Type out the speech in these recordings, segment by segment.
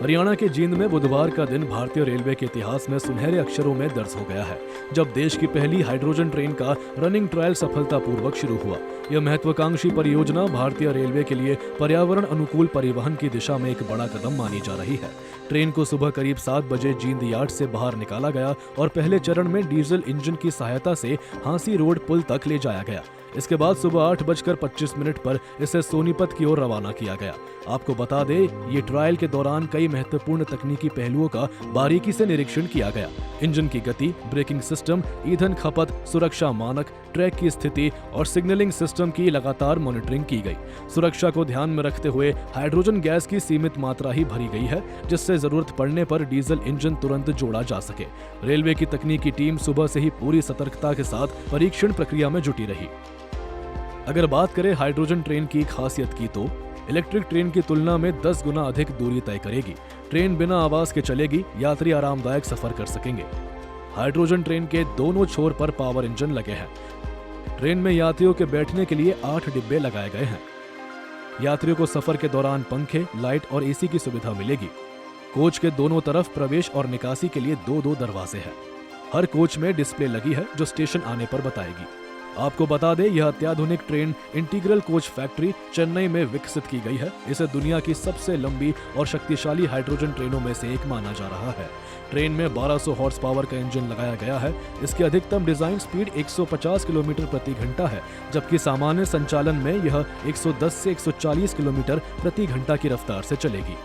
हरियाणा के जींद में बुधवार का दिन भारतीय रेलवे के इतिहास में सुनहरे अक्षरों में दर्ज हो गया है, जब देश की पहली हाइड्रोजन ट्रेन का रनिंग ट्रायल सफलतापूर्वक शुरू हुआ। यह महत्वाकांक्षी परियोजना भारतीय रेलवे के लिए पर्यावरण अनुकूल परिवहन की दिशा में एक बड़ा कदम मानी जा रही है। ट्रेन को सुबह करीब 7 बजे जींद यार्ड से बाहर निकाला गया और पहले चरण में डीजल इंजन की सहायता से हांसी रोड पुल तक ले जाया गया। इसके बाद सुबह 8:25 पर इसे सोनीपत की ओर रवाना किया गया। आपको बता दें, ये ट्रायल के दौरान कई महत्वपूर्ण तकनीकी पहलुओं का बारीकी से निरीक्षण किया गया। इंजन की गति, ब्रेकिंग सिस्टम, ईंधन खपत, सुरक्षा मानक, ट्रैक की स्थिति और सिग्नलिंग सिस्टम की लगातार मॉनिटरिंग की गई। सुरक्षा को ध्यान में रखते हुए हाइड्रोजन गैस की सीमित मात्रा ही भरी गई है, जिससे जरूरत पड़ने पर डीजल इंजन तुरंत जोड़ा जा सके। रेलवे की तकनीकी टीम सुबह से ही पूरी सतर्कता के साथ परीक्षण प्रक्रिया में जुटी रही। अगर बात करें हाइड्रोजन ट्रेन की खासियत की, तो इलेक्ट्रिक ट्रेन की तुलना में 10 गुना अधिक दूरी तय करेगी। ट्रेन बिना आवाज के चलेगी, यात्री आरामदायक सफर कर सकेंगे। हाइड्रोजन ट्रेन के दोनों छोर पर पावर इंजन लगे हैं। ट्रेन में यात्रियों के बैठने के लिए 8 डिब्बे लगाए गए हैं। यात्रियों को सफर के दौरान पंखे, लाइट और एसी की सुविधा मिलेगी। कोच के दोनों तरफ प्रवेश और निकासी के लिए 2-2 दरवाजे हैं। हर कोच में डिस्प्ले लगी है, जो स्टेशन आने पर बताएगी। आपको बता दें, यह अत्याधुनिक train integral coach factory Chennai में विकसित की गई है। इसे दुनिया की सबसे लंबी और शक्तिशाली हाइड्रोजन ट्रेनों में से एक माना जा रहा है। ट्रेन में 1200 हॉर्स पावर का इंजन लगाया गया है। इसकी अधिकतम डिजाइन स्पीड 150 किलोमीटर प्रति घंटा है, जबकि सामान्य संचालन में यह 110 से 140 किलोमीटर प्रति घंटा की रफ्तार से चलेगी।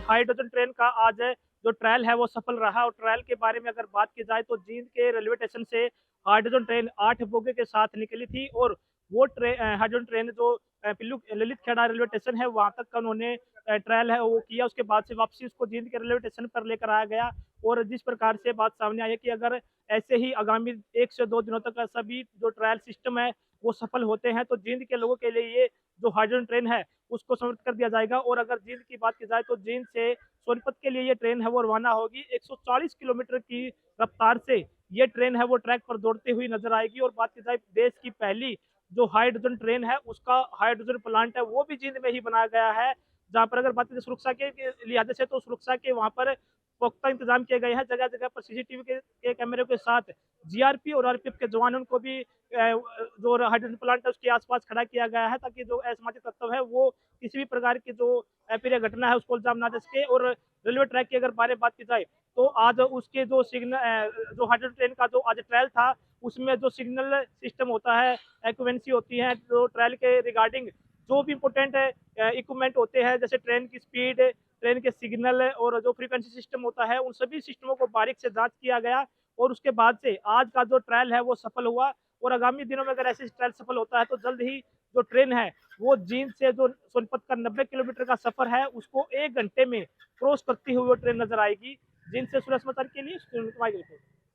हाइड्रोजन ट्रेन का आज जो ट्रायल है वो सफल रहा। और ट्रायल के बारे में अगर बात की जाए तो जींद के रेलवे स्टेशन से हाइड्रोजन ट्रेन 8 बोगे के साथ निकली थी। और वो हाइड्रोजन ट्रेन जो पिल्लू ललित खेड़ा रेलवे स्टेशन है वहां तक का उन्होंने ट्रायल है वो किया। उसके बाद से वापसी उसको जींद के रेलवे स्टेशन पर लेकर आया गया। और जिस प्रकार से बात सामने आई है कि अगर ऐसे ही आगामी 1 से 2 दिनों तक का सभी जो ट्रायल सिस्टम है वो सफल होते हैं तो जींद के लोगों के लिए ये जो हाइड्रोजन ट्रेन है उसको समर्पित कर दिया जाएगा। और अगर जींद की बात की जाए तो जींद से सोनीपत के लिए ये ट्रेन है वो रवाना होगी। 140 किलोमीटर की रफ्तार से ये ट्रेन है वो ट्रैक पर दौड़ती हुई नजर आएगी। और बात की जाए देश की पहली जो हाइड्रोजन ट्रेन है उसका हाइड्रोजन प्लांट है वो भी जींद में ही बनाया गया है। जहाँ पर अगर बात करें सुरक्षा के लिहाज से तो सुरक्षा के वहाँ पर पुख्ता इंतजाम किए गए हैं। जगह जगह पर सीसीटीवी के कैमरे के साथ जीआरपी और आरपीएफ के जवान उनको भी जो हाइड्रोजन प्लांट है उसके आसपास खड़ा किया गया है, ताकि जो असामाजिक तत्व है वो किसी भी प्रकार की जो अप्रिय घटना है उसको अंजाम ना दे सके। और रेलवे ट्रैक की अगर बात की जाए तो आज उसके जो सिग्नल जो हाइड्रोजन ट्रेन का जो आज ट्रायल था उसमें जो सिग्नल सिस्टम होता है, एक्वेंसी होती है, जो ट्रायल के रिगार्डिंग जो भी इंपोर्टेंट इक्विपमेंट होते हैं जैसे ट्रेन की स्पीड, ट्रेन के सिग्नल और जो फ्रीक्वेंसी सिस्टम होता है उन सभी सिस्टमों को बारीक से जांच किया गया। और उसके बाद से आज का जो ट्रायल है वो सफल हुआ। और आगामी दिनों में अगर ऐसे ट्रायल सफल होता है तो जल्द ही जो ट्रेन है वो जींद से जो सोनीपत का 90 किलोमीटर का सफर है उसको 1 घंटे में क्रॉस करती हुई वो ट्रेन नजर आएगी। जींद से सूरज समाचार के लिए सुनील कुमार की रिपोर्ट।